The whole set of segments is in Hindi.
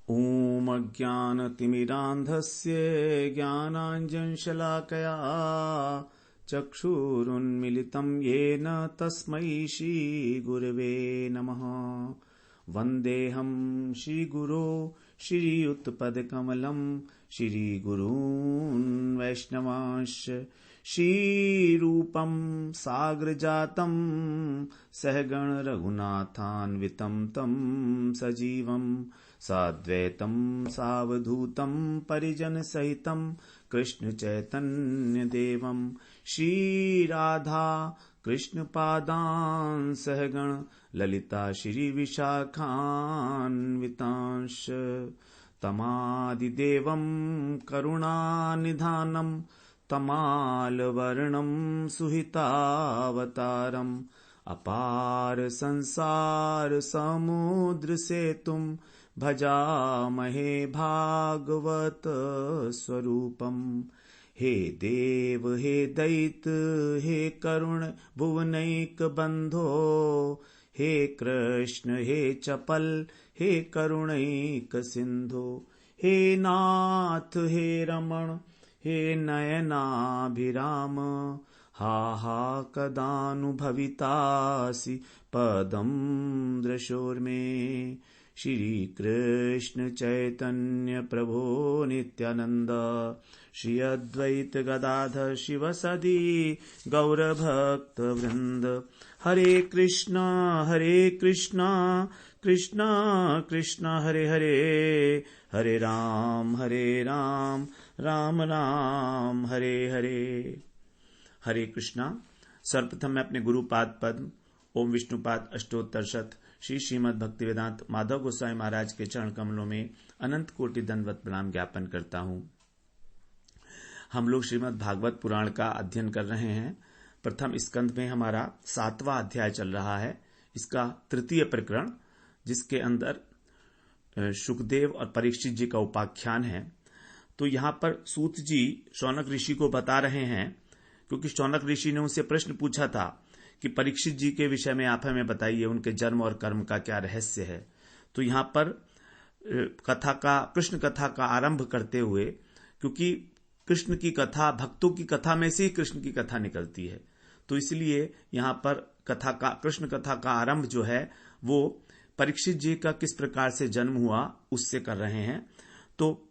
ॐ अज्ञानतिमिरान्धस्य ज्ञानाञ्जनशलाकया चक्षुरुन्मिलितं येन तस्मै श्रीगुरवे नमः। वन्देऽहं श्रीगुरो श्रीयुतपदकमलं श्रीगुरून् वैष्णवांश्च श्रीरूपं साग्रजातं सहगण रघुनाथान्वितं तं सजीवं साद्वैतं सावधूतं परिजनसहितं कृष्णचैतन्यदेवं श्रीराधा कृष्णपादान् सहगण ललिता श्रीविशाखान्वितांश्च तमादिदेवं करुणानिधानं तमालवर्णं सुहितावतारम् अपार संसार समुद्र सेतुं भजामहे भागवत स्वरूपम्। हे देव हे दैत हे करुण भुवनैक बंधो, हे कृष्ण हे चपल हे करुणैक सिंधो, हे नाथ हे रमण हे नयनाभिराम, हा हा कदानुभवितासि पदं दृशोर्मे। श्री कृष्ण चैतन्य प्रभो नित्यानंद श्री अद्वैत गदाधर शिवसदी गौरभक्त वृंद। हरे कृष्णा कृष्णा कृष्णा हरे हरे, हरे राम राम राम हरे हरे। हरे कृष्णा। सर्वप्रथम मैं अपने गुरुपाद पद्म ओम विष्णुपाद अष्टोत्तर शत श्री श्रीमद् भक्तिवेदांत माधव गोस्वामी महाराज के चरण कमलों में अनंत कोटि दंडवत प्रणाम ज्ञापन करता हूं। हम लोग श्रीमद् भागवत पुराण का अध्ययन कर रहे हैं। प्रथम स्कंद में हमारा 7वां अध्याय चल रहा है, इसका तृतीय प्रकरण, जिसके अंदर शुकदेव और परीक्षित जी का उपाख्यान है। तो यहाँ पर सूत जी शौनक ऋषि को बता रहे हैं, क्योंकि शौनक ऋषि ने उनसे प्रश्न पूछा था कि परीक्षित जी के विषय में आप हमें बताइए, उनके जन्म और कर्म का क्या रहस्य है। तो यहाँ पर कृष्ण कथा का आरंभ करते हुए, क्योंकि कृष्ण की कथा भक्तों की कथा में से ही कृष्ण की कथा निकलती है, तो इसलिए यहाँ पर कृष्ण कथा का आरंभ जो है वो परीक्षित जी का किस प्रकार से जन्म हुआ उससे कर रहे हैं। तो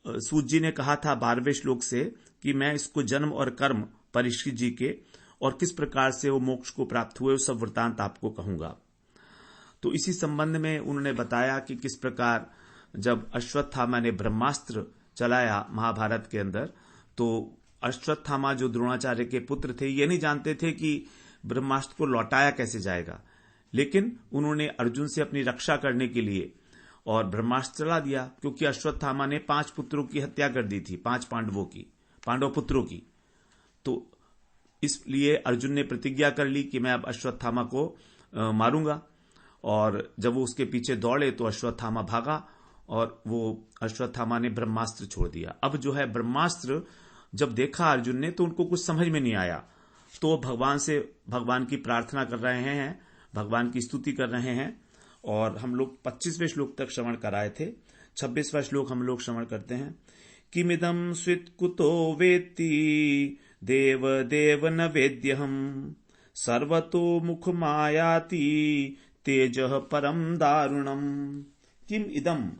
सूत जी ने कहा था 12वें श्लोक से कि मैं इसको जन्म और कर्म परीक्षित जी के और किस प्रकार से वो मोक्ष को प्राप्त हुए, वो सब वृतांत आपको कहूंगा। तो इसी संबंध में उन्होंने बताया कि किस प्रकार जब अश्वत्थामा ने ब्रह्मास्त्र चलाया महाभारत के अंदर, तो अश्वत्थामा जो द्रोणाचार्य के पुत्र थे ये नहीं जानते थे कि ब्रह्मास्त्र को लौटाया कैसे जाएगा, लेकिन उन्होंने अर्जुन से अपनी रक्षा करने के लिए और ब्रह्मास्त्र चला दिया, क्योंकि अश्वत्थामा ने 5 पुत्रों की हत्या कर दी थी, 5 पांडव पुत्रों की। तो इसलिए अर्जुन ने प्रतिज्ञा कर ली कि मैं अब अश्वत्थामा को मारूंगा। और जब वो उसके पीछे दौड़े तो अश्वत्थामा भागा और वो अश्वत्थामा ने ब्रह्मास्त्र छोड़ दिया। अब जो है ब्रह्मास्त्र जब देखा अर्जुन ने तो उनको कुछ समझ में नहीं आया, तो वो भगवान की प्रार्थना कर रहे हैं, भगवान की स्तुति कर रहे हैं। और हम लोग 25वें श्लोक तक श्रवण कराए थे। 26वां श्लोक हम लोग श्रवण करते हैं। किमिदं स्वित्कुतो वेत्ति देव देव न वेद्यहम, सर्वतो मुखमायाति तेजः परम दारुणम। किम इदम,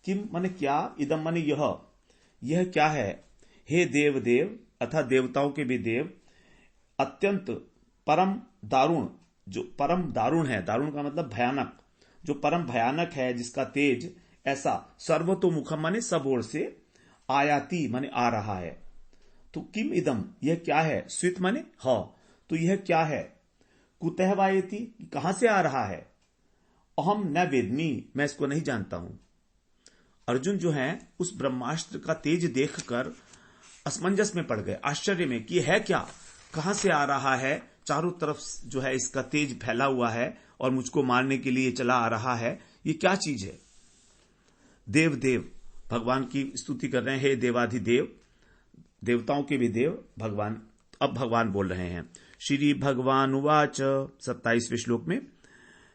किम माने क्या, इदम माने यह क्या है। हे देव देव अथा देवताओं के भी देव, अत्यंत परम दारुण, जो परम दारुण है, दारुण का मतलब भयानक, जो परम भयानक है, जिसका तेज ऐसा, सर्वतोमुखम माने सब ओर से, आयाति माने आ रहा है। तो किम इदम यह क्या है, स्वित माने तो यह क्या है, कुतः वायति कहां से आ रहा है, अहम न वेदमी मैं इसको नहीं जानता हूं। अर्जुन जो है उस ब्रह्मास्त्र का तेज देखकर असमंजस में पड़ गए, आश्चर्य में कि है क्या, कहां से आ रहा है, चारों तरफ जो है इसका तेज फैला हुआ है और मुझको मारने के लिए चला आ रहा है, ये क्या चीज है। देव देव भगवान की स्तुति कर रहे हैं, हे देवाधिदेव, देवताओं के भी देव भगवान। अब भगवान बोल रहे हैं। श्री भगवान उवाच 27वें श्लोक में,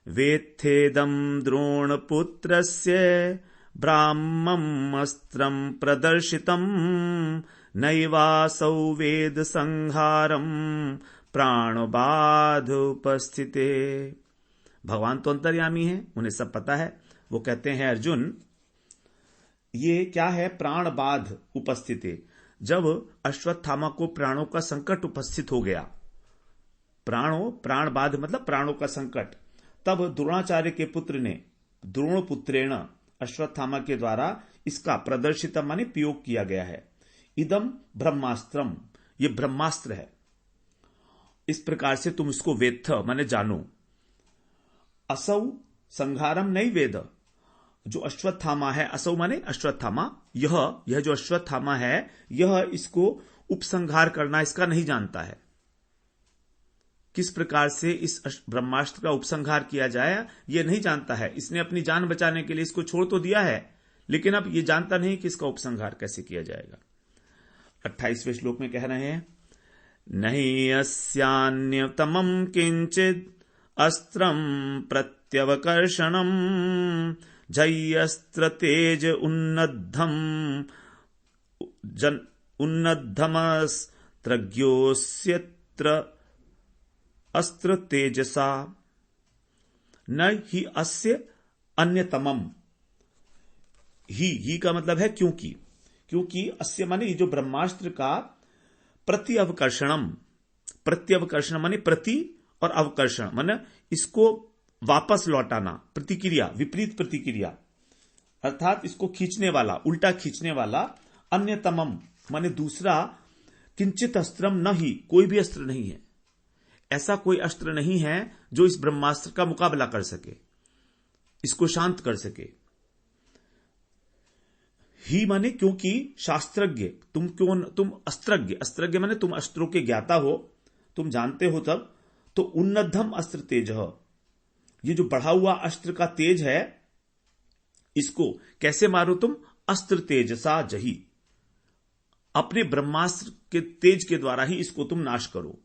वेत्थेदं द्रोणपुत्रस्य ब्राह्मम् अस्त्रम् प्रदर्शितम् नैवासौ वेद संहारम् प्राणबाध उपस्थिते। भगवान तो अंतर्यामी है, उन्हें सब पता है। वो कहते हैं अर्जुन, ये क्या है? प्राणबाध उपस्थिते। जब अश्वत्थामा को प्राणों का संकट उपस्थित हो गया, प्राणबाध मतलब प्राणों का संकट, तब द्रोणाचार्य के पुत्र ने द्रोण पुत्रेण अश्वत्थामा के द्वारा इसका प्रदर्शित माने प्रयोग किया गया है। इदम ब्रह्मास्त्रम, ये ब्रह्मास्त्र है, इस प्रकार से तुम इसको वेत्थ माने जानो। असौ संहारम नहीं वेद, जो अश्वत्थामा है, असौ माने अश्वत्थामा, यह जो अश्वत्थामा है, यह इसको उपसंहार करना इसका नहीं जानता है। किस प्रकार से इस ब्रह्मास्त्र का उपसंहार किया जाए यह नहीं जानता है। इसने अपनी जान बचाने के लिए इसको छोड़ तो दिया है, लेकिन अब यह जानता नहीं कि इसका उपसंहार कैसे किया जाएगा। 28वें श्लोक में कह रहे हैं, नहीं अस्यान्यतमं किंचिद अस्त्रम प्रत्यवकर्षणम जयस्त्र तेज उन्नद्धमस्त्रज्ञोस्यत्र अस्त्र तेजसा न ही अस्य अन्यतमम। ही का मतलब है क्योंकि अस्य माने ये जो ब्रह्मास्त्र का प्रत्यवकर्षण माने प्रति और अवकर्षण माने इसको वापस लौटाना, प्रतिक्रिया, विपरीत प्रतिक्रिया, अर्थात इसको खींचने वाला, उल्टा खींचने वाला। अन्यतमम माने दूसरा, किंचित अस्त्रम न ही, कोई भी अस्त्र नहीं है, ऐसा कोई अस्त्र नहीं है जो इस ब्रह्मास्त्र का मुकाबला कर सके, इसको शांत कर सके। ही माने क्योंकि शास्त्रज्ञ, तुम अस्त्रज्ञ माने तुम अस्त्रों के ज्ञाता हो, तुम जानते हो तब। तो उन्नद्धम अस्त्र तेज, ये जो बढ़ा हुआ अस्त्र का तेज है, इसको कैसे मारो तुम? अस्त्र तेजसा जही, अपने ब्रह्मास्त्र के तेज के द्वारा ही इसको तुम नाश करो।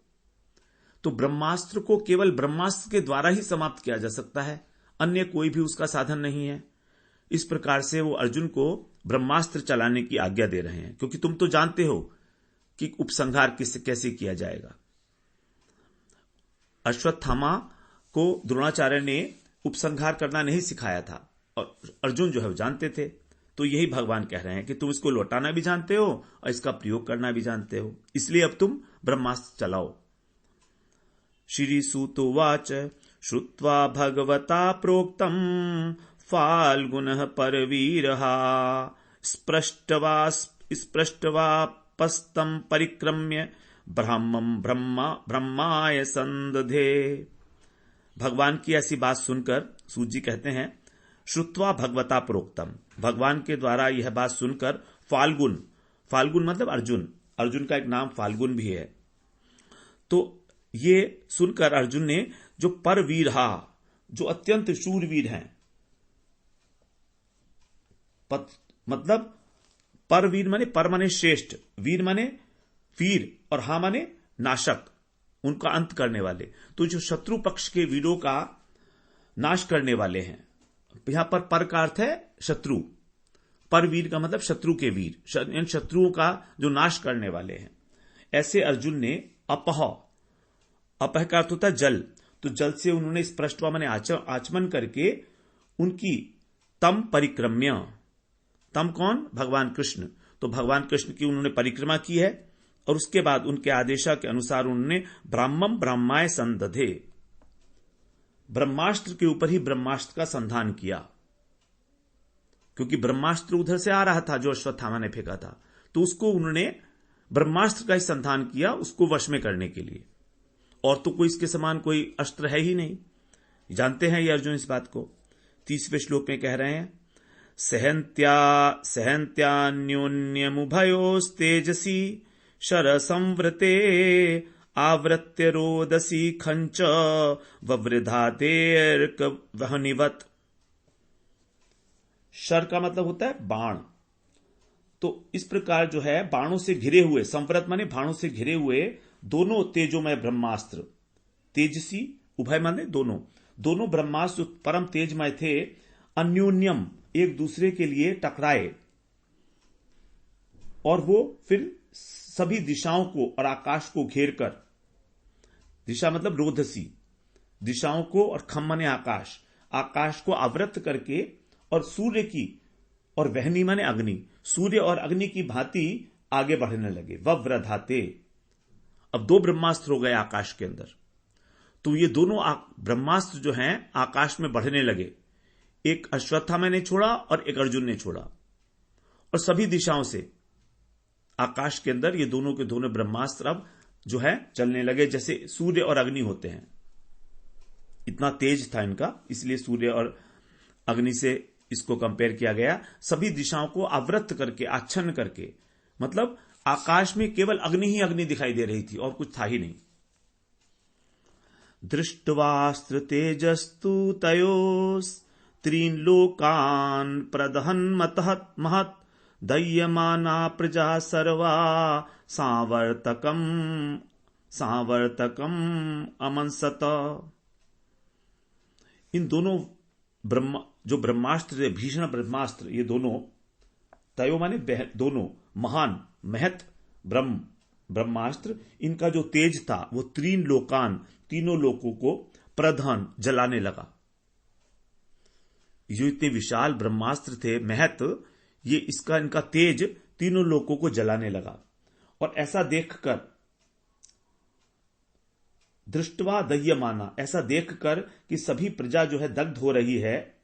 तो ब्रह्मास्त्र को केवल ब्रह्मास्त्र के द्वारा ही समाप्त किया जा सकता है, अन्य कोई भी उसका साधन नहीं है। इस प्रकार से वो अर्जुन को ब्रह्मास्त्र चलाने की आज्ञा दे रहे हैं, क्योंकि तुम तो जानते हो कि उपसंहार कैसे किया जाएगा। अश्वत्थामा को द्रोणाचार्य ने उपसंहार करना नहीं सिखाया था, और अर्जुन जो है वो जानते थे। तो यही भगवान कह रहे हैं कि तुम इसको लौटाना भी जानते हो और इसका प्रयोग करना भी जानते हो, इसलिए अब तुम ब्रह्मास्त्र चलाओ। श्री सूतोवाच श्रुत्वा भगवता प्रोक्तम फाल्गुनः परवीरः स्पृष्ट्वापस्तम परिक्रम्य ब्रह्माय संदधे। भगवान की ऐसी बात सुनकर सूत जी कहते हैं, श्रुत्वा भगवता प्रोक्तम, भगवान के द्वारा यह बात सुनकर फाल्गुन मतलब अर्जुन का एक नाम फाल्गुन भी है। तो ये सुनकर अर्जुन ने जो परवीरहा, जो अत्यंत शूरवीर हैं, मतलब परवीर माने पर माने श्रेष्ठ, वीर माने वीर, और हा माने नाशक, उनका अंत करने वाले। तो जो शत्रु पक्ष के वीरों का नाश करने वाले हैं, यहां पर का अर्थ है शत्रु, परवीर का मतलब शत्रु के वीर, इन शत्रुओं का जो नाश करने वाले हैं, ऐसे अर्जुन ने अपह का अर्थ होता है जल, तो जल से उन्होंने स्पृष्टवा माने आचमन करके उनकी तम परिक्रम्य, तम कौन? भगवान कृष्ण। तो भगवान कृष्ण की उन्होंने परिक्रमा की है, और उसके बाद उनके आदेशा के अनुसार उन्होंने ब्रह्माय संदधे, ब्रह्मास्त्र के ऊपर ही ब्रह्मास्त्र का संधान किया, क्योंकि ब्रह्मास्त्र उधर से आ रहा था जो अश्वत्थामा ने फेंका था, तो उसको उन्होंने ब्रह्मास्त्र का ही संधान किया, उसको वश में करने के लिए। और तो कोई इसके समान कोई अस्त्र है ही नहीं, जानते हैं ये अर्जुन इस बात को। 30वें श्लोक में कह रहे हैं, सहन्त्यान्योन्यमुभयोस्तेजसी शर संवृते आवृत्य रोदसी खंच ववृधातेर्क वहनिवत। शर का मतलब होता है बाण। तो इस प्रकार जो है बाणों से घिरे हुए, संवृत माने बाणों से घिरे हुए दोनों तेजोमय ब्रह्मास्त्र, तेजसी उभय माने दोनों ब्रह्मास्त्र परम तेजमय थे, अन्योन्यम एक दूसरे के लिए टकराए और वो फिर सभी दिशाओं को और आकाश को घेर कर, दिशा मतलब रोधसी, दिशाओं को और खम माने आकाश, आकाश को आवृत करके और सूर्य की और वहनी माने अग्नि, सूर्य और अग्नि की भांति आगे बढ़ने लगे। वव्रधाते, अब दो ब्रह्मास्त्र हो गए आकाश के अंदर, तो ये दोनों ब्रह्मास्त्र जो हैं आकाश में बढ़ने लगे। एक अश्वत्थामा ने छोड़ा और एक अर्जुन ने छोड़ा, और सभी दिशाओं से आकाश के अंदर ये दोनों के दोनों ब्रह्मास्त्र अब जो है चलने लगे, जैसे सूर्य और अग्नि होते हैं। इतना तेज था इनका, इसलिए सूर्य और अग्नि से इसको कंपेयर किया गया। सभी दिशाओं को आवृत करके, आच्छन्न करके, मतलब आकाश में केवल अग्नि ही अग्नि दिखाई दे रही थी और कुछ था ही नहीं। दृष्ट्वास्त्र तेजस्तु तयोस् त्रीन लोकान प्रदहन महत् दह्यमाना प्रजा सर्वा सांवर्तकम अमंसत। इन दोनों जो ब्रह्मास्त्र थे, भीषण ब्रह्मास्त्र, ये दोनों तयो माने दोनों, महान महत ब्रह्मास्त्र, इनका जो तेज था वो तीन लोकान, तीनों लोकों को प्रधान जलाने लगा। जो इतने विशाल ब्रह्मास्त्र थे महत, ये इनका तेज तीनों लोकों को जलाने लगा। और ऐसा देखकर, दृष्टवा दह्यमाना, ऐसा देखकर कि सभी प्रजा जो है दग्ध हो रही है,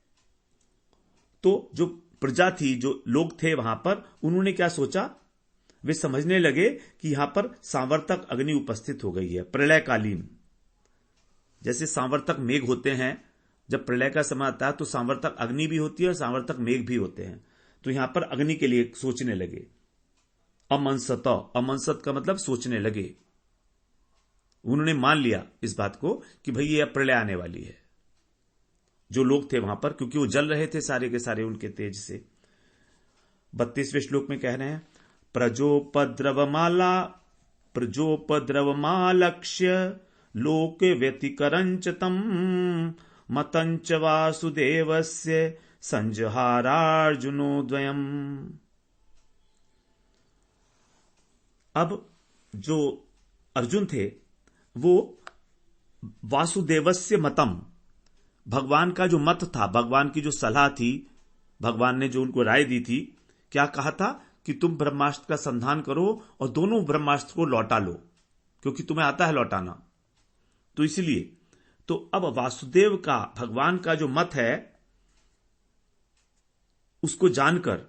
तो जो प्रजा थी, जो लोग थे वहां पर, उन्होंने क्या सोचा, वे समझने लगे कि यहां पर सांवर्तक अग्नि उपस्थित हो गई है। प्रलयकालीन, जैसे सांवर्तक मेघ होते हैं, जब प्रलय का समय आता है तो सांवर्तक अग्नि भी होती है और सांवर्तक मेघ भी होते हैं। तो यहां पर अग्नि के लिए सोचने लगे। अमंसत, अमंसत का मतलब सोचने लगे। उन्होंने मान लिया इस बात को कि भाई ये प्रलय आने वाली है, जो लोग थे वहां पर, क्योंकि वो जल रहे थे सारे के सारे उनके तेज से। 32वें श्लोक में कह रहे हैं, प्रजोपद्रवमालक्ष्य लोके व्यतिकरंच तम मतंच वासुदेवस्य संजहारार्जुनो द्वयम्। अब जो अर्जुन थे वो वासुदेवस्य मतम, भगवान का जो मत था, भगवान की जो सलाह थी, भगवान ने जो उनको राय दी थी, क्या कहा था कि तुम ब्रह्मास्त्र का संधान करो और दोनों ब्रह्मास्त्र को लौटा लो, क्योंकि तुम्हें आता है लौटाना। तो इसलिए तो अब वासुदेव का, भगवान का जो मत है, उसको जानकर,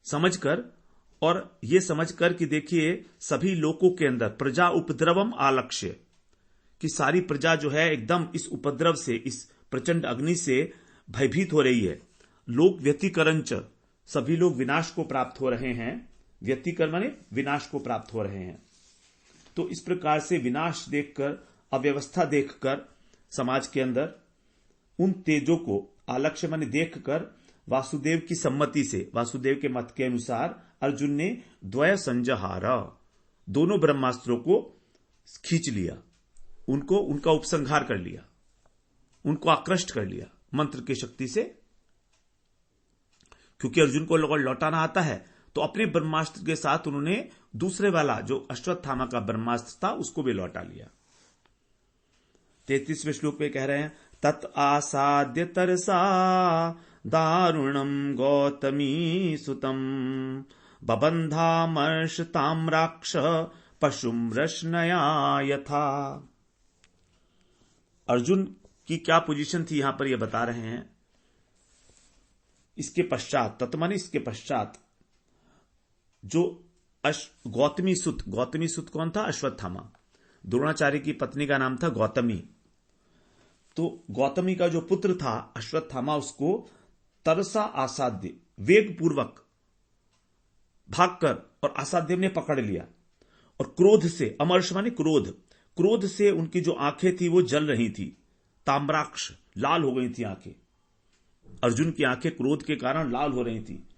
समझकर, और यह समझकर कि देखिए सभी लोकों के अंदर प्रजा उपद्रवम आलक्ष्य, कि सारी प्रजा जो है एकदम इस उपद्रव से, इस प्रचंड अग्नि से भयभीत हो रही है। लोक व्यतिकरंच, सभी लोग विनाश को प्राप्त हो रहे हैं। व्यतिकर माने विनाश को प्राप्त हो रहे हैं। तो इस प्रकार से विनाश देखकर, अव्यवस्था देखकर समाज के अंदर, उन तेजों को आलक्ष्य माने देखकर, वासुदेव की सम्मति से, वासुदेव के मत के अनुसार अर्जुन ने द्वय संजहारा, दोनों ब्रह्मास्त्रों को खींच लिया, उनका उपसंहार कर लिया, उनको आकृष्ट कर लिया मंत्र की शक्ति से। क्योंकि अर्जुन को लौटाना आता है, तो अपने ब्रह्मास्त्र के साथ उन्होंने दूसरे वाला जो अश्वत्थामा का ब्रह्मास्त्र था उसको भी लौटा लिया। 33वें श्लोक में कह रहे हैं, तत् आसाद्य तरसा दारुणम गौतमी सुतम बबंधामर्ष ताम्राक्ष पशुम रश्नया यथा। अर्जुन की क्या पोजीशन थी यहां पर यह बता रहे हैं। इसके पश्चात, तत्माने इसके पश्चात, जो गौतमी सुत कौन था? अश्वत्थामा। द्रोणाचार्य की पत्नी का नाम था गौतमी। तो गौतमी का जो पुत्र था अश्वत्थामा, उसको तरसा आसाध्य, वेग पूर्वक भागकर और आसाध्यम ने पकड़ लिया, और क्रोध से, अमर्ष माने क्रोध से उनकी जो आंखें थी वो जल रही थी, ताम्राक्ष, लाल हो गई थी आंखें। अर्जुन की आंखें क्रोध के कारण लाल हो रही थी।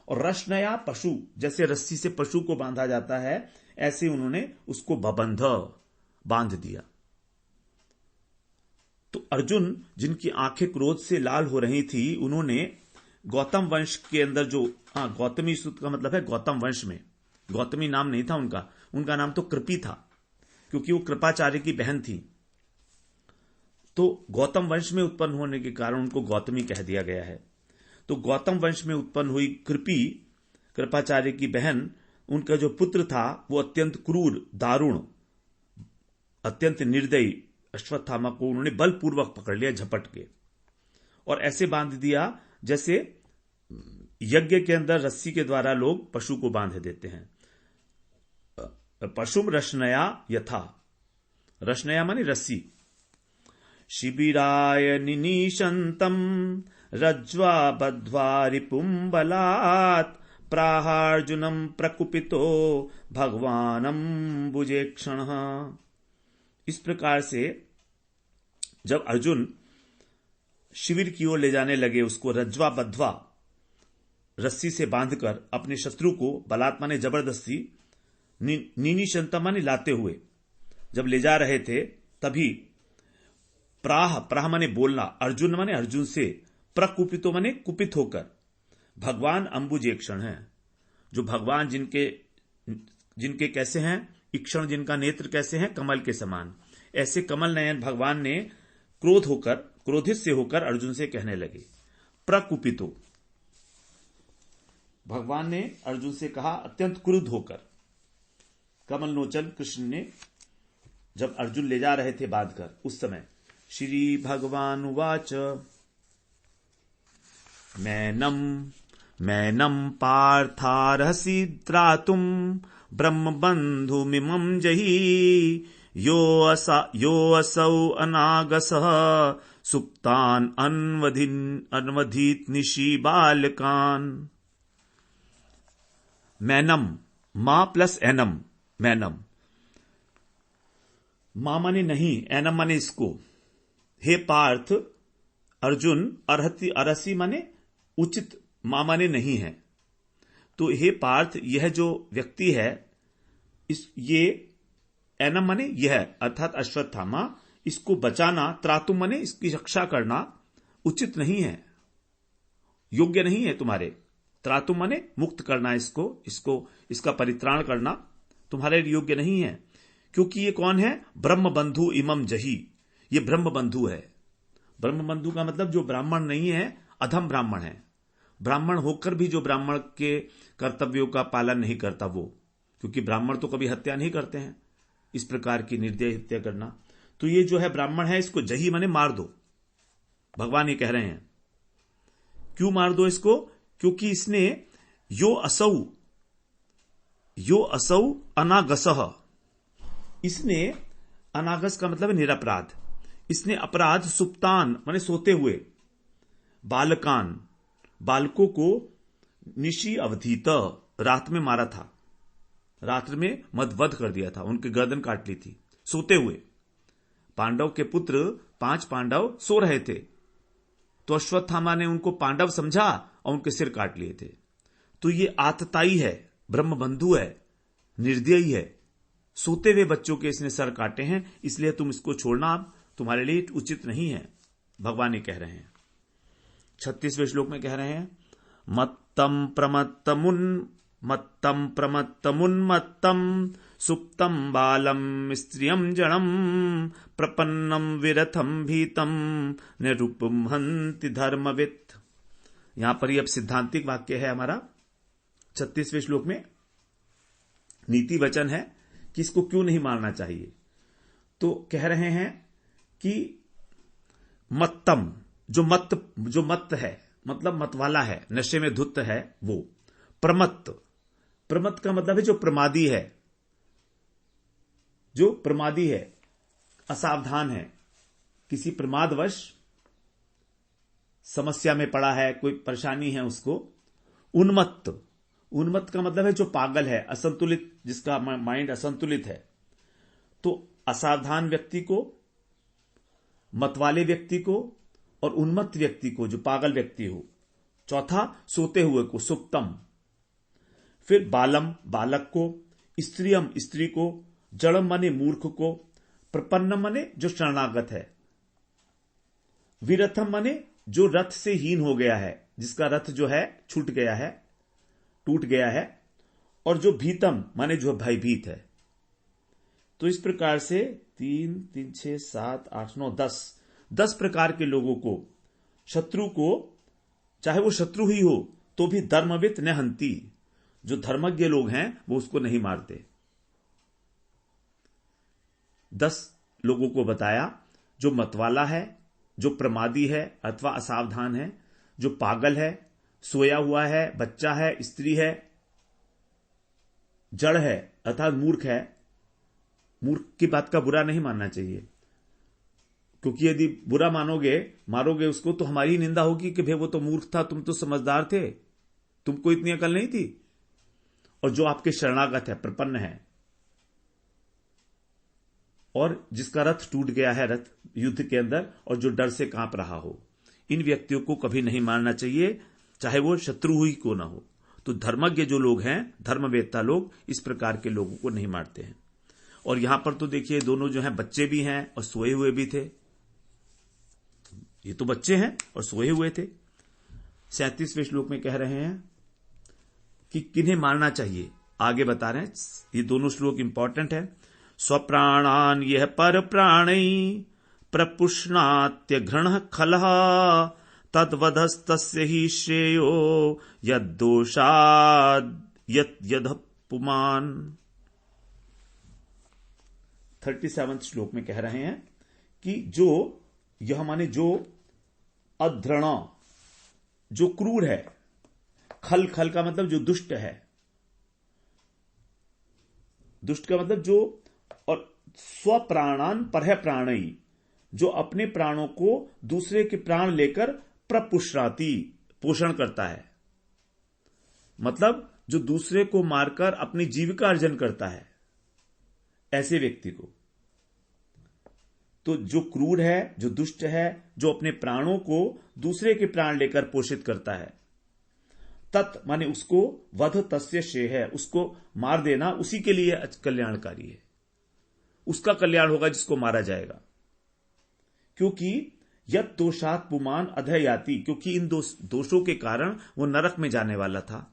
और रश्नया, पशु, जैसे रस्सी से पशु को बांधा जाता है, ऐसे उन्होंने उसको बबंध, बांध दिया। तो अर्जुन, जिनकी आंखें क्रोध से लाल हो रही थी, उन्होंने गौतम वंश के अंदर जो गौतमी सूत्र का मतलब है गौतम वंश में, गौतमी नाम नहीं था उनका नाम तो कृपी था, क्योंकि वो कृपाचार्य की बहन थी। तो गौतम वंश में उत्पन्न होने के कारण उनको गौतमी कह दिया गया है। तो गौतम वंश में उत्पन्न हुई कृपी, कृपाचार्य की बहन, उनका जो पुत्र था वो अत्यंत क्रूर, दारुण, अत्यंत निर्दयी अश्वत्थामा को उन्होंने बलपूर्वक पकड़ लिया झपट के, और ऐसे बांध दिया जैसे यज्ञ के अंदर रस्सी के द्वारा लोग पशु को बांध देते हैं। पशुम रश्नया यथा, रश्नया माने रस्सी। शिबिराय निनीशंतम रज्वा बद्ध्वा रिपुम बलात् प्राहार्जुनम प्रकुपितो भगवानम बुजेक्षण। इस प्रकार से जब अर्जुन शिविर की ओर ले जाने लगे, उसको रज्वा बद्ध्वा, रस्सी से बांधकर अपने शत्रु को बलात् माने जबरदस्ती, निनीशंतम माने लाते हुए जब ले जा रहे थे, तभी प्राह माने बोलना, अर्जुन माने अर्जुन से, प्रकुपितो माने कुपित होकर, भगवान अंबुजेक्षण है, जो भगवान जिनके कैसे हैं, इक्षण, जिनका नेत्र कैसे हैं, कमल के समान, ऐसे कमल नयन भगवान ने क्रोधित से होकर अर्जुन से कहने लगे। प्रकुपितो, भगवान ने अर्जुन से कहा अत्यंत क्रुद्ध होकर। कमल नोचन कृष्ण ने जब अर्जुन ले जा रहे थे बांधकर, उस समय श्री भगवान उवाच मैनम पार्थारहसि त्रातुम ब्रह्म बंधुमिमं जहि यो असौ अनागसः सुप्तान अन्वधीत निशि बालकान। मैनम, मां प्लस एनम, मैनम, मां माने नहीं, एनम माने इसको। हे पार्थ, अर्जुन, अरहसी माने उचित, मां माने नहीं है। तो हे पार्थ, यह जो व्यक्ति है, ये एनम माने यह, अर्थात अश्वत्थामा, इसको बचाना, त्रातुम माने इसकी रक्षा करना उचित नहीं है, योग्य नहीं है तुम्हारे। त्रातुम माने मुक्त करना, इसका परित्राण करना तुम्हारे लिए योग्य नहीं है, क्योंकि ये कौन है? ब्रह्म बंधु इमम जही, ये ब्रह्म बंधु है। ब्रह्म बंधु का मतलब जो ब्राह्मण नहीं है, अधम ब्राह्मण है। ब्राह्मण होकर भी जो ब्राह्मण के कर्तव्यों का पालन नहीं करता वो, क्योंकि ब्राह्मण तो कभी हत्या नहीं करते हैं, इस प्रकार की निर्दयी हत्या करना। तो ये जो है ब्राह्मण है, इसको जही माने मार दो, भगवान ये कह रहे हैं। क्यों मार दो इसको? क्योंकि इसने यो असौ अनागसः, इसने, अनागस का मतलब है निरपराध, इसने अपराध, सुप्तान माने सोते हुए, बालकान बालकों को, निशी अवधीत रात में मारा था, रात्र में मदवध कर दिया था, उनकी गर्दन काट ली थी सोते हुए। पांडव के पुत्र 5 पांडव सो रहे थे, तो अश्वत्थामा ने उनको पांडव समझा और उनके सिर काट लिए थे। तो ये आतताई है, ब्रह्म बंधु है, निर्दयी है, सोते हुए बच्चों के इसने सर काटे हैं, इसलिए तुम इसको छोड़ना तुम्हारे लिए उचित नहीं है, भगवान ये कह रहे हैं। 36वें श्लोक में कह रहे हैं, मत्तम प्रमत्तमुन्मत्तम सुप्तम बालम स्त्रियम जड़म प्रपन्नम विरथम भीतम निरुपम हंति धर्मवित्। यहां पर ये अब सिद्धांतिक वाक्य है हमारा 36वें श्लोक में, नीति वचन है कि इसको क्यों नहीं मारना चाहिए। तो कह रहे हैं कि मत्तम, जो मत है, मतलब मत वाला है, नशे में धुत है वो। प्रमत्त का मतलब है जो प्रमादी है, असावधान है, किसी प्रमादवश समस्या में पड़ा है, कोई परेशानी है उसको। उन्मत्त का मतलब है जो पागल है, असंतुलित, जिसका माइंड असंतुलित है। तो असावधान व्यक्ति को, मतवाले व्यक्ति को, और उन्मत्त व्यक्ति को, जो पागल व्यक्ति हो। चौथा, सोते हुए को, सुप्तम। फिर बालम, बालक को, स्त्रियम, स्त्री को, जड़म माने मूर्ख को, प्रपन्नम माने जो शरणागत है, विरथम माने जो रथ से हीन हो गया है, जिसका रथ जो है छूट गया है, टूट गया है। और जो भीतम माने जो भयभीत है। तो इस प्रकार से 3, 3, 6, 7, 8, 9, 10 प्रकार के लोगों को, शत्रु को, चाहे वो शत्रु ही हो तो भी धर्मवित न हंती, जो धर्मज्ञ लोग हैं वो उसको नहीं मारते। 10 लोगों को बताया, जो मतवाला है, जो प्रमादी है अथवा असावधान है, जो पागल है, सोया हुआ है, बच्चा है, स्त्री है, जड़ है अर्थात मूर्ख है। मूर्ख की बात का बुरा नहीं मानना चाहिए, क्योंकि यदि बुरा मारोगे उसको तो हमारी ही निंदा होगी कि भाई वो तो मूर्ख था, तुम तो समझदार थे, तुमको इतनी अकल नहीं थी। और जो आपके शरणागत है, प्रपन्न है, और जिसका रथ टूट गया है, रथ युद्ध के अंदर, और जो डर से कांप रहा हो, इन व्यक्तियों को कभी नहीं मारना चाहिए, चाहे वो शत्रु ही को ना हो। तो धर्मज्ञ जो लोग हैं, धर्मवेत्ता लोग, इस प्रकार के लोगों को नहीं मारते हैं। और यहां पर तो देखिए दोनों जो हैं बच्चे भी हैं और सोए हुए भी थे। ये तो बच्चे हैं और सोए हुए थे। 37वें श्लोक में कह रहे हैं कि किन्हें मारना चाहिए, आगे बता रहे हैं। ये दोनों श्लोक इंपॉर्टेंट है। स्वप्राणान यह पर प्राणी प्रपुष्णात्य घृण खलः तद्वधस्तस्य ही श्रेयो यद्दोषाद् यद् पुमान। 37वें श्लोक में कह रहे हैं कि जो यह माने जो अधृण, जो क्रूर है, खल का मतलब जो दुष्ट है, दुष्ट का मतलब जो, और स्वप्राणान परह प्राणई, जो अपने प्राणों को दूसरे के प्राण लेकर प्रपुष्णाति, पोषण करता है, मतलब जो दूसरे को मारकर अपनी जीविका अर्जन करता है, ऐसे व्यक्ति को। तो जो क्रूर है, जो दुष्ट है, जो अपने प्राणों को दूसरे के प्राण लेकर पोषित करता है, तत् माने उसको, वध तस्य श्रेय है, उसको मार देना उसी के लिए कल्याणकारी है। उसका कल्याण होगा जिसको मारा जाएगा, क्योंकि यत् दोषात् पुमान अधयाति, क्योंकि इन दोषों के कारण वो नरक में जाने वाला था।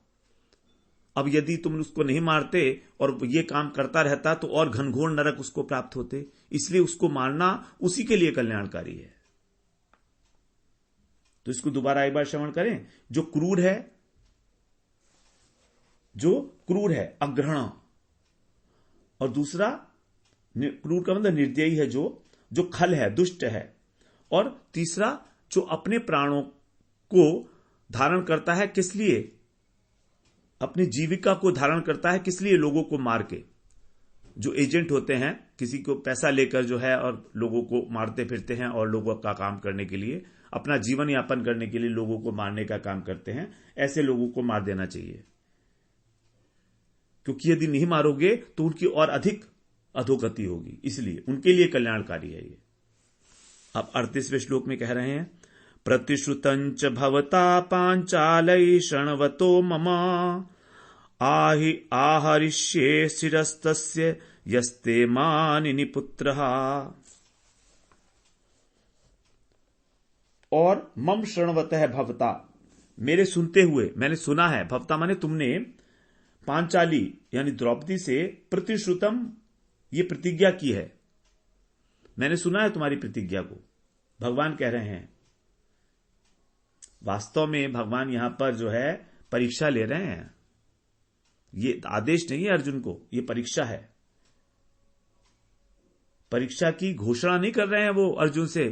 अब यदि तुम उसको नहीं मारते और ये काम करता रहता तो और घनघोर नरक उसको प्राप्त होते, इसलिए उसको मारना उसी के लिए कल्याणकारी है। तो इसको दोबारा एक बार श्रवण करें। जो क्रूर है अग्रहण, और दूसरा क्रूर का मतलब निर्दयी है, जो खल है, दुष्ट है, और तीसरा जो अपने प्राणों को धारण करता है, किस लिए, अपनी जीविका को धारण करता है, किस लिए, लोगों को मार के। जो एजेंट होते हैं, किसी को पैसा लेकर जो है और लोगों को मारते फिरते हैं, और लोगों का काम करने के लिए, अपना जीवन यापन करने के लिए लोगों को मारने का काम करते हैं, ऐसे लोगों को मार देना चाहिए। क्योंकि यदि नहीं मारोगे तो उनकी और अधिक अधोगति होगी, इसलिए उनके लिए कल्याणकारी है ये। अब 38वें श्लोक में कह रहे हैं, प्रतिश्रुतंच भवता पांचालै शृण्वतो मम आहरिष्ये शिरस्तस्य यस्ते मानिनि पुत्रः। और मम शृण्वतः भवता, मेरे सुनते हुए, मैंने सुना है, भवता माने तुमने, पांचाली यानी द्रौपदी से प्रतिश्रुतम, ये प्रतिज्ञा की है, मैंने सुना है तुम्हारी प्रतिज्ञा को, भगवान कह रहे हैं। वास्तव में भगवान यहां पर जो है परीक्षा ले रहे हैं, ये आदेश नहीं है अर्जुन को, ये परीक्षा है। परीक्षा की घोषणा नहीं कर रहे हैं वो अर्जुन से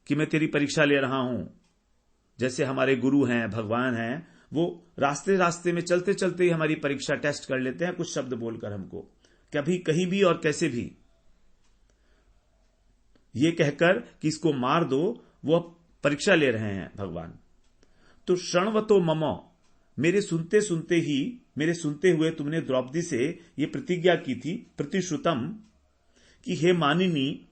कि मैं तेरी परीक्षा ले रहा हूं। जैसे हमारे गुरु हैं, भगवान हैं, वो रास्ते रास्ते में चलते चलते ही हमारी परीक्षा टेस्ट कर लेते हैं, कुछ शब्द बोलकर हमको, कभी कहीं भी और कैसे भी, ये कहकर कि इसको मार दो, वो परीक्षा ले रहे हैं भगवान। तो शृण्वतो मम, मेरे सुनते हुए तुमने द्रौपदी से ये प्रतिज्ञा की थी, प्रतिश्रुतम, कि हे मानिनी,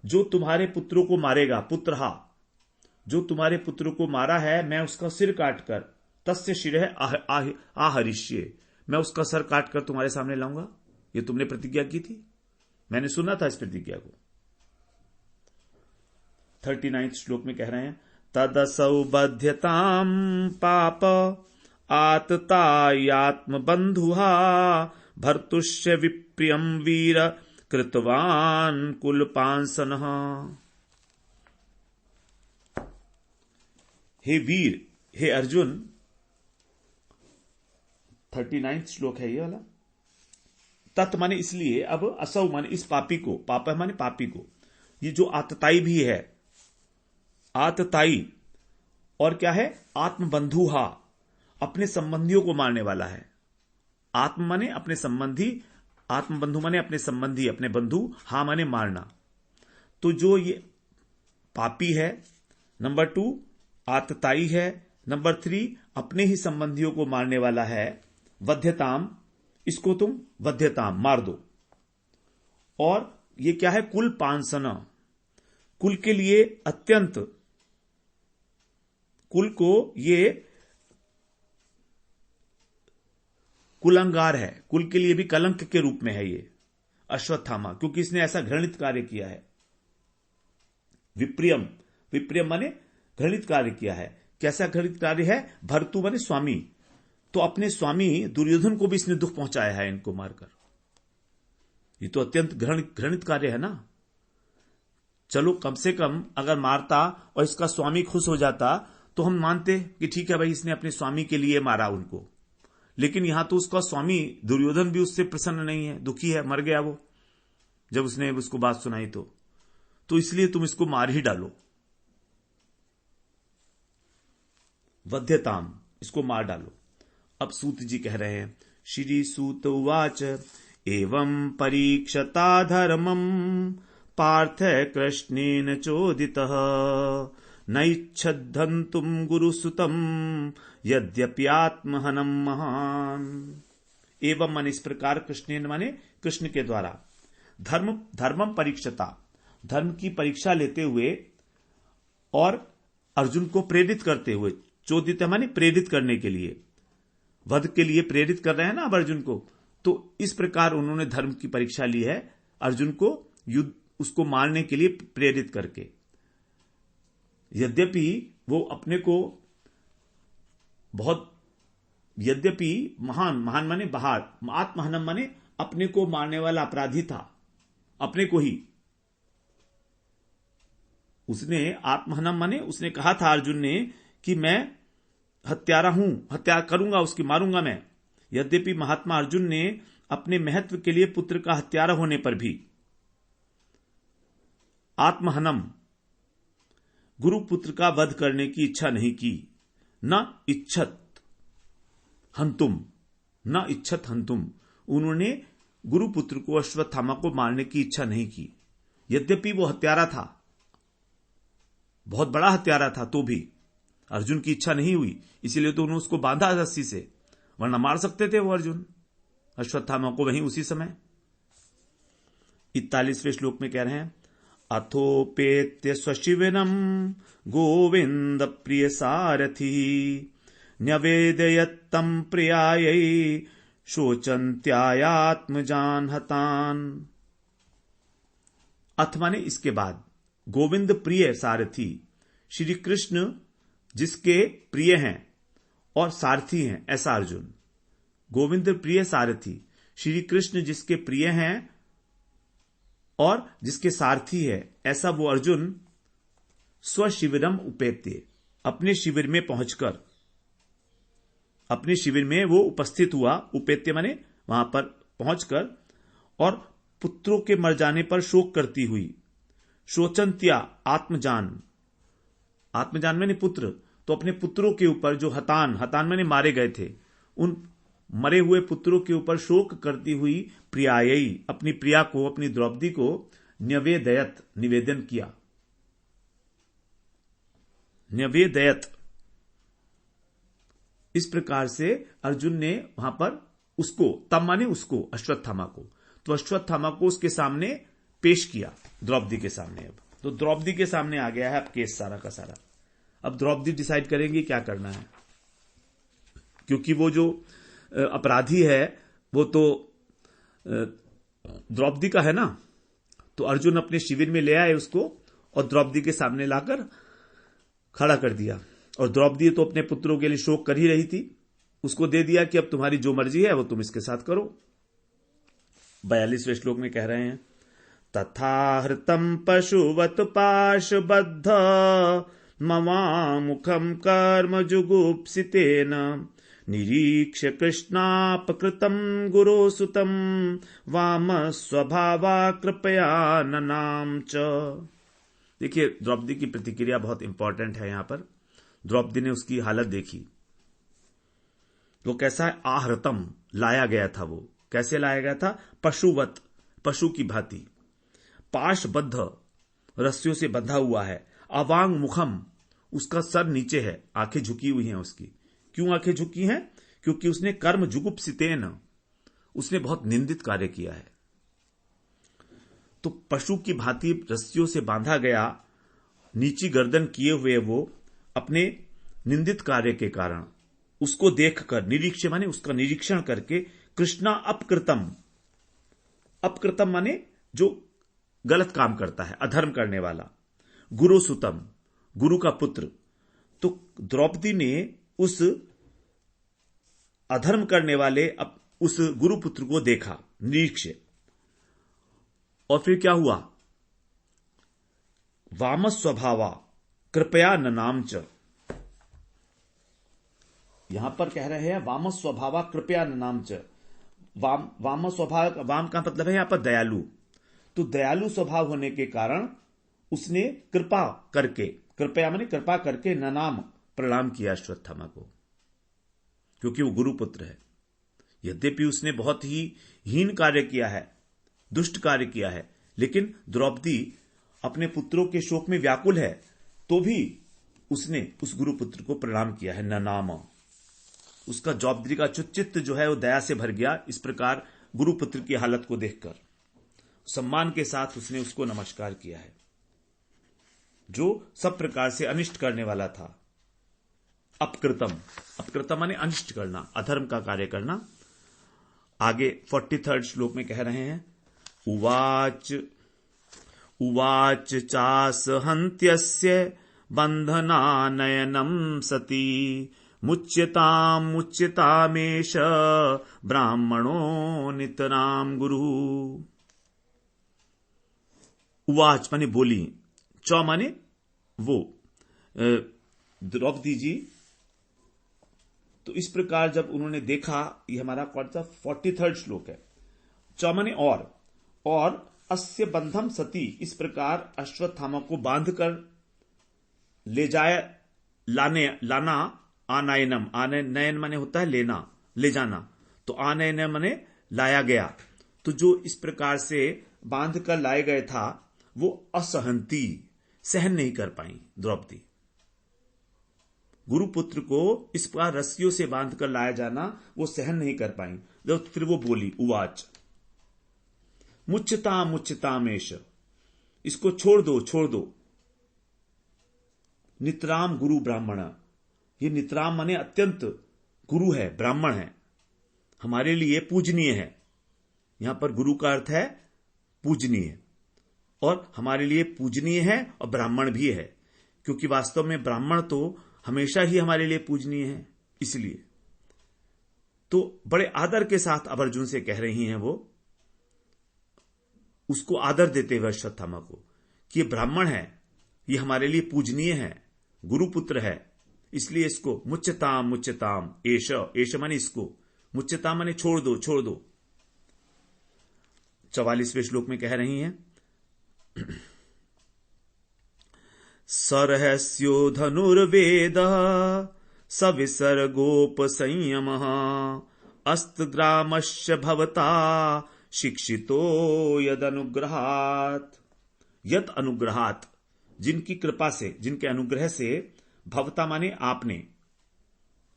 जो तुम्हारे पुत्रों को मारेगा, पुत्रहा, जो तुम्हारे पुत्र को मारा है, मैं उसका सिर काटकर, तस्य शिरः आहरिष्ये, मैं उसका सर काटकर तुम्हारे सामने लाऊंगा। ये तुमने प्रतिज्ञा की थी, मैंने सुना था इस प्रतिज्ञा को। 39 श्लोक में कह रहे हैं, तदसौ बध्यताम पाप आततायात्म बंधुहा भर्तुष्य विप्रियम वीर कृतवान कुलपांसनः। हे वीर, हे अर्जुन, 39 श्लोक है ये वाला। तत् माने इसलिए, अब असौ माने इस पापी को, पाप माने पापी को, ये जो आतताई भी है, आतताई और क्या है, आत्मबंधुहा, अपने संबंधियों को मारने वाला है। आत्म माने अपने संबंधी, आत्मबंधु माने अपने संबंधी, अपने बंधु, हा माने मारना। तो जो ये पापी है, नंबर 2 आतताई है, नंबर 3 अपने ही संबंधियों को मारने वाला है, वध्यताम, इसको तुम वध्यताम मार दो। और ये क्या है, कुल पांसना, कुल के लिए अत्यंत, कुल को ये कुलंगार है, कुल के लिए भी कलंक के रूप में है ये अश्वत्थामा, क्योंकि इसने ऐसा घृणित कार्य किया है। विप्रियम, विप्रियम माने घृणित कार्य किया है। कैसा घृणित कार्य है, भर्तु माने स्वामी, तो अपने स्वामी दुर्योधन को भी इसने दुख पहुंचाया है इनको मारकर। ये तो अत्यंत घृणित कार्य है ना। चलो कम से कम अगर मारता और इसका स्वामी खुश हो जाता तो हम मानते कि ठीक है भाई, इसने अपने स्वामी के लिए मारा उनको, लेकिन यहां तो उसका स्वामी दुर्योधन भी उससे प्रसन्न नहीं है, दुखी है, मर गया वो जब उसने उसको बात सुनाई। तो इसलिए तुम इसको मार ही डालो, वध्यताम, इसको मार डालो। अब सूत जी कह रहे हैं, श्री सूत उवाच एवं परीक्षता धर्मम पार्थ कृष्णेन चोदितः नैच्छद्धन्तुम गुरुसुतम यद्यप्यात्महनम महान। एवं मन इस प्रकार, कृष्णेन माने कृष्ण के द्वारा, धर्मम परीक्षता, धर्म की परीक्षा लेते हुए और अर्जुन को प्रेरित करते हुए, चोदित माने प्रेरित करने के लिए, वध के लिए प्रेरित कर रहे हैं ना अब अर्जुन को। तो इस प्रकार उन्होंने धर्म की परीक्षा ली है, अर्जुन को युद्ध, उसको मारने के लिए प्रेरित करके। यद्यपि वो अपने को बहुत, यद्यपि महान, महान माने बाहर, आत्महनम माने अपने को मारने वाला अपराधी था, अपने को ही उसने, आत्महनम माने उसने कहा था अर्जुन ने कि मैं हत्यारा हूं, हत्या करूंगा उसकी, मारूंगा मैं। यद्यपि महात्मा अर्जुन ने अपने महत्व के लिए पुत्र का हत्यारा होने पर भी आत्महनम, गुरु पुत्र का वध करने की इच्छा नहीं की। न इच्छत हंतुम, न इच्छत हंतुम, उन्होंने गुरु पुत्र को, अश्वत्थामा को मारने की इच्छा नहीं की। यद्यपि वो हत्यारा था, बहुत बड़ा हत्यारा था, तो भी अर्जुन की इच्छा नहीं हुई, इसीलिए तो उन्होंने उसको बांधा रस्सी से, वरना मार सकते थे वो अर्जुन अश्वत्थामा को वहीं उसी समय। 41वें श्लोक में कह रहे हैं, अथोपेत्य स्वशिविरम गोविंद प्रिय सारथी न्यवेदयत्तम प्रियायै शोचन्त्यायात्मजान हतान। अथ माने इसके बाद, गोविंद प्रिय सारथी, श्री कृष्ण जिसके प्रिय हैं और सारथी हैं, ऐसा अर्जुन। गोविंद प्रिय सारथी, श्री कृष्ण जिसके प्रिय हैं और जिसके सारथी है, ऐसा वो अर्जुन स्वशिविरम उपेत्य, अपने शिविर में पहुंचकर, अपने शिविर में वो उपस्थित हुआ, उपेत्य माने वहां पर पहुंचकर, और पुत्रों के मर जाने पर शोक करती हुई, शोचंत्या आत्मजान, आत्मजान माने पुत्र, तो अपने पुत्रों के ऊपर जो हतान, हतान माने मारे गए थे, उन मरे हुए पुत्रों के ऊपर शोक करती हुई प्रियायी, अपनी प्रिया को, अपनी द्रौपदी को न्यवेदयत, निवेदन किया। न्यवेदयत, इस प्रकार से अर्जुन ने वहां पर उसको, तब माने उसको, अश्वत्थामा को, तो अश्वत्थामा को उसके सामने पेश किया, द्रौपदी के सामने। अब तो द्रौपदी के सामने आ गया है अब केस सारा का सारा। अब द्रौपदी डिसाइड करेंगी क्या करना है, क्योंकि वो जो अपराधी है वो तो द्रौपदी का है ना। तो अर्जुन अपने शिविर में ले आए उसको और द्रौपदी के सामने लाकर खड़ा कर दिया। और द्रौपदी तो अपने पुत्रों के लिए शोक कर ही रही थी, उसको दे दिया कि अब तुम्हारी जो मर्जी है वो तुम इसके साथ करो। 42वें श्लोक में कह रहे हैं, तथा हृतम पशुवत पाशबद्ध ममामुखम कर्म जुगुप्सितेन निरीक्ष कृष्णापकृतम गुरोसुतम वाम स्वभावा कृपया ननाम च। देखिए द्रौपदी की प्रतिक्रिया बहुत इंपॉर्टेंट है। यहां पर द्रौपदी ने उसकी हालत देखी, वो कैसा है, आहृतम लाया गया था। वो कैसे लाया गया था, पशुवत, पशु की भांति, पाशबद्ध रस्सियों से बंधा हुआ है, अवांग मुखम उसका सर नीचे है, आंखें झुकी हुई हैं उसकी। क्यों आंखें झुकी हैं, क्योंकि उसने कर्म जुगुप्सितेन, उसने बहुत निंदित कार्य किया है। तो पशु की भांति रस्सियों से बांधा गया, नीची गर्दन किए हुए वो अपने निंदित कार्य के कारण, उसको देखकर, निरीक्ष माने उसका निरीक्षण करके, कृष्णा अपकृतम, अपकृतम माने जो गलत काम करता है, अधर्म करने वाला, गुरुसुतम गुरु का पुत्र। तो द्रौपदी ने उस अधर्म करने वाले उस गुरुपुत्र को देखा, निरीक्ष, और फिर क्या हुआ, वाम स्वभावा कृपया ननाम च। यहां पर कह रहे हैं वाम स्वभावा कृपया ननाम च। वाम स्वभाव, वाम का मतलब है यहां पर दयालु। तो दयालु स्वभाव होने के कारण उसने कृपा करके, कृपया माने कृपा करके, ननाम प्रणाम किया अश्वत्थामा को, क्योंकि वो गुरुपुत्र है। यद्यपि उसने बहुत ही हीन कार्य किया है, दुष्ट कार्य किया है, लेकिन द्रौपदी अपने पुत्रों के शोक में व्याकुल है, तो भी उसने उस गुरुपुत्र को प्रणाम किया है, ननाम। उसका द्रौपदी का चित्त जो है वो दया से भर गया। इस प्रकार गुरुपुत्र की हालत को देखकर सम्मान के साथ उसने उसको नमस्कार किया है, जो सब प्रकार से अनिष्ट करने वाला था। अपकृतम, अपकृतम माने अनिष्ट करना, अधर्म का कार्य करना। आगे 43rd श्लोक में कह रहे हैं, उवाच उवाच चास हन्त्यस्य बंधनानयनम सती मुच्यतामेष ब्राह्मणो नितराम गुरु। उवाच माने बोली, चौ माने वो द्रौपदी जी। तो इस प्रकार जब उन्होंने देखा, ये हमारा कौन सा 43rd श्लोक है, चौ माने और अस्य बंधम सती, इस प्रकार अश्वत्थामा को बांधकर ले जाए, लाना, आनयनम, आनयन माने होता है लेना, ले जाना, तो आनयन माने लाया गया। तो जो इस प्रकार से बांध कर लाए गए था, वो असहंती, सहन नहीं कर पाई द्रौपदी। गुरुपुत्र को इस प्रकार रस्सियों से बांधकर लाया जाना वो सहन नहीं कर पाई। तो फिर वो बोली, उवाच मुच्यतामेश, इसको छोड़ दो। नितराम गुरु ब्राह्मण, ये नितराम माने अत्यंत गुरु है, ब्राह्मण है, हमारे लिए पूजनीय है। यहां पर गुरु का अर्थ है पूजनीय, और हमारे लिए पूजनीय है और ब्राह्मण भी है, क्योंकि वास्तव में ब्राह्मण तो हमेशा ही हमारे लिए पूजनीय है। इसलिए तो बड़े आदर के साथ अब अर्जुन से कह रही हैं वो, उसको आदर देते हुए अश्वत्थामा को, कि ये ब्राह्मण है, ये हमारे लिए पूजनीय है, गुरुपुत्र है, इसलिए इसको मुच्यताम एश माने इसको, मुच्यताम माने छोड़ दो। 44वें श्लोक में कह रही हैं, सरहस्यो धनुर्वेदः सविसर्गोपसंयमः अस्तग्रामस्य भवता शिक्षितो यदनुग्रहात्। यद अनुग्रहात्, जिनकी कृपा से, जिनके अनुग्रह से, भवता माने आपने,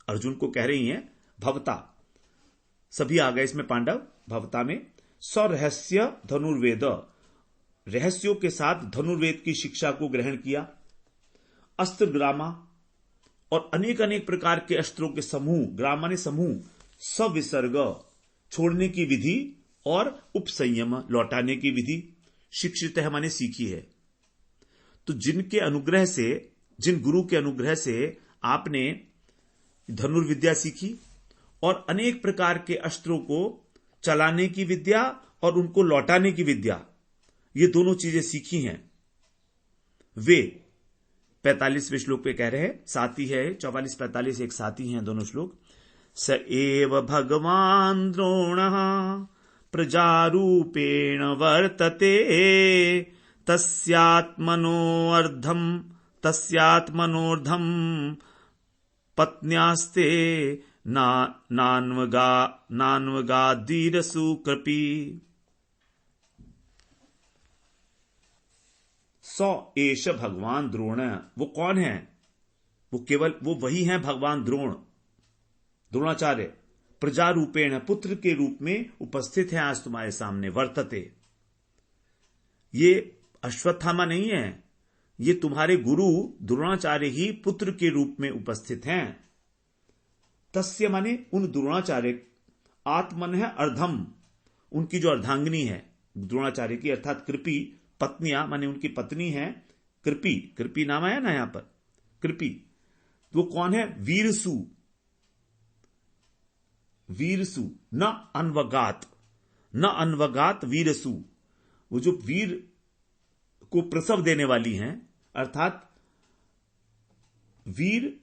अर्जुन को कह रही हैं भवता, सभी आ गए इसमें पांडव, भवता में, स्वरहस्य धनुर्वेद, रहस्यों के साथ धनुर्वेद की शिक्षा को ग्रहण किया, अस्त्र ग्रामा, और अनेक प्रकार के अस्त्रों के समूह, ग्रामा ने समूह, सविसर्ग छोड़ने की विधि, और उपसंयम लौटाने की विधि, शिक्षित है माने सीखी है। तो जिनके अनुग्रह से, जिन गुरु के अनुग्रह से आपने धनुर्विद्या सीखी और अनेक प्रकार के अस्त्रों को चलाने की विद्या और उनको लौटाने की विद्या, ये दोनों चीजें सीखी हैं, वे 45वें श्लोक पे कह रहे हैं, साथ ही है 44-45 एक साथ ही हैं दोनों श्लोक। स एव भगवान द्रोणः प्रजारूपेण वर्तते तस्यात्मनोर्धम पत्न्यास्ते नान्वगादीरसु कृपी। 100 एष भगवान द्रोण, वो कौन है? वो केवल वो वही हैं भगवान द्रोणाचार्य। प्रजारूपेण, पुत्र के रूप में उपस्थित है आज तुम्हारे सामने। वर्तते, ये अश्वत्थामा नहीं है, ये तुम्हारे गुरु द्रोणाचार्य ही पुत्र के रूप में उपस्थित हैं। तस्य माने उन द्रोणाचार्य, आत्मन है अर्धम, उनकी जो अर्धांगिनी है द्रोणाचार्य की, अर्थात कृपी पत्नियां माने उनकी पत्नी है कृपी, कृपी नाम है ना यहां पर, कृपी। वो कौन है? वीरसु, वीरसु न अनवगात वीरसु, वो जो वीर को प्रसव देने वाली हैं, अर्थात वीर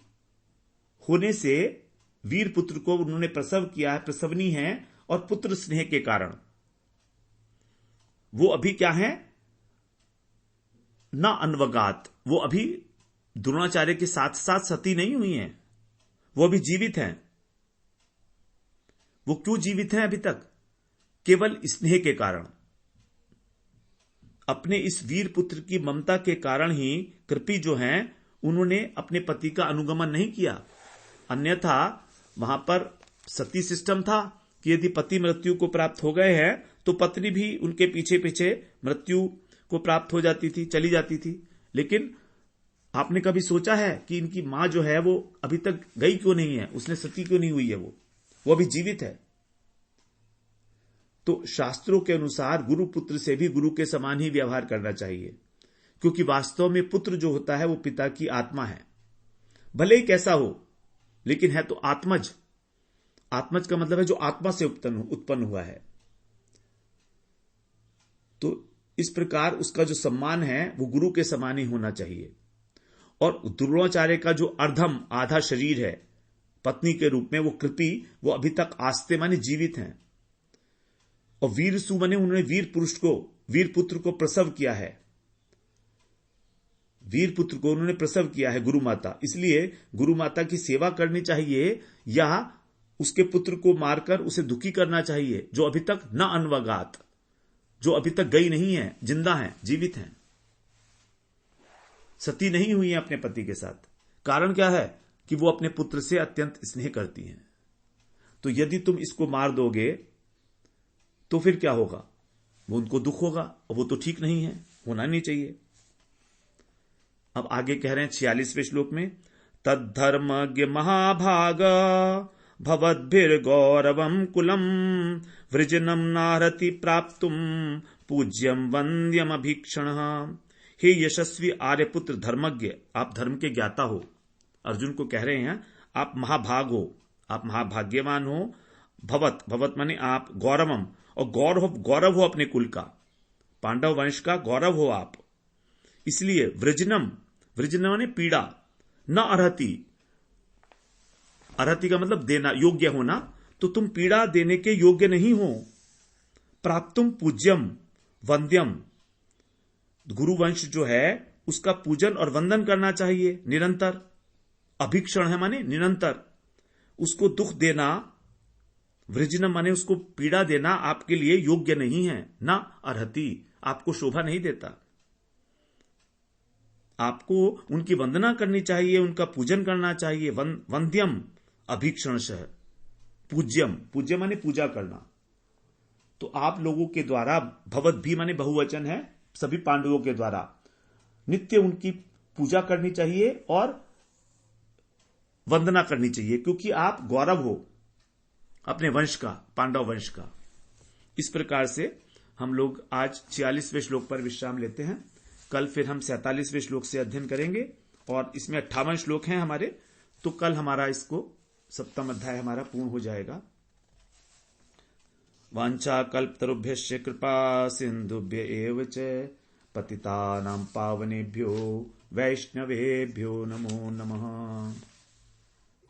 होने से वीर पुत्र को उन्होंने प्रसव किया है, प्रसवनी है, और पुत्र स्नेह के कारण वो अभी क्या है? न अनवगात, वो अभी द्रोणाचार्य के साथ साथ सती नहीं हुई हैं, वो अभी जीवित हैं। वो क्यों जीवित हैं अभी तक? केवल स्नेह के कारण, अपने इस वीर पुत्र की ममता के कारण ही कृपी जो हैं उन्होंने अपने पति का अनुगमन नहीं किया। अन्यथा वहां पर सती सिस्टम था कि यदि पति मृत्यु को प्राप्त हो गए हैं तो पत्नी भी उनके पीछे पीछे मृत्यु को प्राप्त हो जाती थी, चली जाती थी। लेकिन आपने कभी सोचा है कि इनकी मां जो है वो अभी तक गई क्यों नहीं है? उसने सती क्यों नहीं हुई है? वो अभी जीवित है। तो शास्त्रों के अनुसार गुरु पुत्र से भी गुरु के समान ही व्यवहार करना चाहिए, क्योंकि वास्तव में पुत्र जो होता है वो पिता की आत्मा है, भले ही कैसा हो, लेकिन है तो आत्मज। आत्मज का मतलब है जो आत्मा से उत्पन्न हुआ है। तो इस प्रकार उसका जो सम्मान है वो गुरु के समान ही होना चाहिए। और द्रोणाचार्य का जो अर्धम, आधा शरीर है पत्नी के रूप में, वो कृपी, वो अभी तक आस्ते माने जीवित हैं। और वीरसु माने उन्होंने वीर पुरुष को, वीर पुत्र को प्रसव किया है, वीर पुत्र को उन्होंने प्रसव किया है गुरु माता। इसलिए गुरु माता की सेवा करनी चाहिए या उसके पुत्र को मारकर उसे दुखी करना चाहिए, जो अभी तक न अनवगात, जो अभी तक गई नहीं है, जिंदा है, जीवित है, सती नहीं हुई है अपने पति के साथ। कारण क्या है? कि वो अपने पुत्र से अत्यंत स्नेह करती हैं। तो यदि तुम इसको मार दोगे तो फिर क्या होगा? वो उनको दुख होगा, और वो तो ठीक नहीं है, होना नहीं चाहिए। अब आगे कह रहे हैं 46वें श्लोक में, तद्धर्मज्ञ महाभाग भवद्भिर्गौरवं कुलम वृजनम नारति प्राप्तुम पूज्यम वंद्यम अभीक्षण। हे यशस्वी आर्यपुत्र धर्मज्ञ, आप धर्म के ज्ञाता हो। अर्जुन को कह रहे हैं आप महाभाग हो, आप महाभाग्यवान हो। भवत, भवत माने आप, गौरवम, और गौरव हो अपने कुल का, पांडव वंश का गौरव हो आप। इसलिए वृजनम, वृजनम माने पीड़ा, न अर्हति, अर्हति का मतलब देना, योग्य होना, तो तुम पीड़ा देने के योग्य नहीं हो। प्राप्तुम पूज्यम वंद्यम, गुरुवंश जो है उसका पूजन और वंदन करना चाहिए निरंतर। अभीक्षण है माने निरंतर, उसको दुख देना, वृजनम माने उसको पीड़ा देना आपके लिए योग्य नहीं है। ना अर्हति, आपको शोभा नहीं देता। आपको उनकी वंदना करनी चाहिए, उनका पूजन करना चाहिए। वंद्यम अभीक्षणशः, पूज्यम, पूज्य माने पूजा करना। तो आप लोगों के द्वारा, भवत भी माने बहुवचन है, सभी पांडवों के द्वारा नित्य उनकी पूजा करनी चाहिए और वंदना करनी चाहिए, क्योंकि आप गौरव हो अपने वंश का, पांडव वंश का। इस प्रकार से हम लोग आज 46वें श्लोक पर विश्राम लेते हैं। कल फिर हम 47वें श्लोक से अध्ययन करेंगे और इसमें 58 श्लोक हैं हमारे, तो कल हमारा इसको 7वां अध्याय हमारा पूर्ण हो जाएगा। वांछा कल्पतरुभ्यश्च कृपा सिंधुभ्य एव च पतितानां पावनेभ्यो वैष्णवेभ्यो नमो नमः।